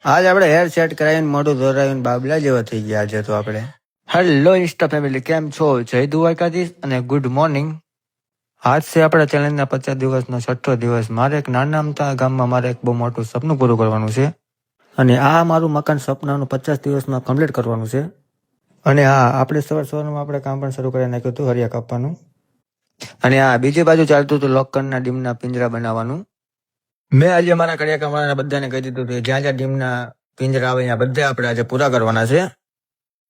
આજ આપણે hair set કરાવીને મોઢું ધોરાવીને બાબલા જેવા થઈ ગયા આજે તો આપણે. હેલો ઇન્સ્ટા ફેમિલી, કેમ છો? જય દ્વારકાધીશ અને ગુડ મોર્નિંગ. આજ છે આપણા ચેલેન્જના 50 દિવસનો છઠ્ઠો દિવસ. મારે એક નાના અમથા ગામમાં મારે એક બહુ મોટું સપનું પૂરું કરવાનું છે અને આ મારું મકાન સપનાનું 50 દિવસમાં કમ્પ્લીટ કરવાનું છે. અને હા, આપણે સવારમાં આપણે કામ પણ શરૂ કરી નાખ્યું હતું હરિયા કાપવાનું. અને આ બીજી બાજુ ચાલતું હતું લોકરના ડીમના પિંજરા બનાવવાનું. મેં આજે મારા કડિયા કામવાળાને બધાને કહી દીધું કે જ્યાં જ્યાં ડીમના પિંજરા આવે ત્યાં બધા આપણે આજે પૂરા કરવાના છે.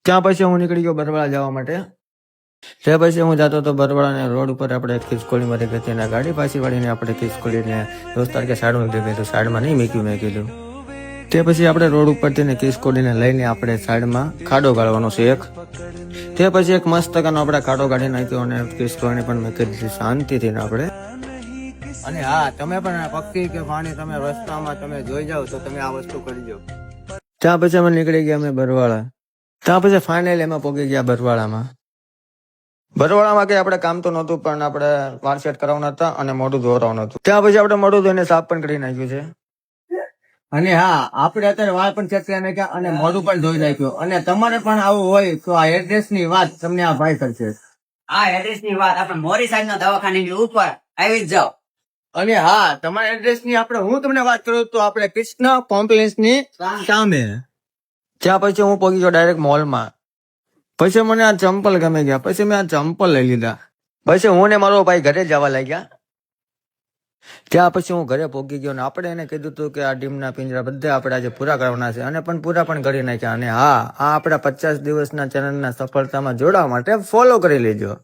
ત્યાં પછી હું નીકળી ગયો બરવાળા જવા માટે. તે પછી હું જતો હતો બરવાળાને રોડ ઉપર આપણે ખિસકોલીમાંથી ગઈ અને ગાડી પાછી વાળીને આપણે ખિસકોલીને દોસ્તાર કે સાઈડમાં મૂકી તો સાઈડમાં નહીં મૂક્યું મેં કીધું. તે પછી આપણે રોડ ઉપરથી ને ખિસકોલીને લઈને આપણે સાઈડમાં ખાડો ગાળવાનો છે એક. તે પછી એક મસ્ત કાનો આપણે ખાડો કાઢી નાખ્યો અને ખિસકોલીને પણ મૂકી દીધી શાંતિથી ને આપણે. અને હા, તમે પણ પક્ષી કે પાણી તમે રસ્તામાં તમે જોઈ જાવ તો તમે આ વસ્તુ કરજો. ત્યાં પછી અમે નીકળી ગયા અમે બરવાળા. ત્યાં પછી ફાઇનલી અમે પહોંચી ગયા બરવાળામાં. બરવાળામાં કઈ આપણે કામ તો નહોતું પણ આપણે વાળ સેટ કરાવવાના હતા અને મોઢું ધોરાવવાનું હતું. ત્યાં પછી આપણે મોઢું ધોઈને સાફ પણ કરી નાખ્યું છે. અને હા, આપણે અત્યારે વાળ પણ સેટ કરી નાખ્યા અને મોઢું પણ ધોઈ નાખ્યું. અને તમારે પણ આવું હોય તો આ એડ્રેસ ની વાત તમને આ ભાઈ કરશે. આ એડ્રેસ ની વાત આપણે મોરી સાહેબ ના દવાખાની ઉપર આવી જ જાઓ. અને હા, તમારા એડ્રેસ ની આપણે હું તમને વાત કરું તો આપણે કૃષ્ણ કોમ્પ્લેક્સ ની સામે. ત્યાં પછી હું પહોંચી ગયો ડાયરેક્ટ મોલમાં. પછી મને આ ચંપલ ગમી ગયા. પછી મેં આ ચંપલ લઈ લીધા. પછી હું ને મારો ભાઈ ઘરે જવા લાગ્યા. ત્યાં પછી હું ઘરે પહોંચી ગયો ને આપણે એને કીધું હતું કે આ ડીમના પિંજરા બધા આપણે આજે પૂરા કરવાના છે અને પણ પૂરા પણ કરી નાખ્યા. અને હા, આ આપણા 50 દિવસના ચેનલના સફળતામાં જોડાવા માટે ફોલો કરી લેજો.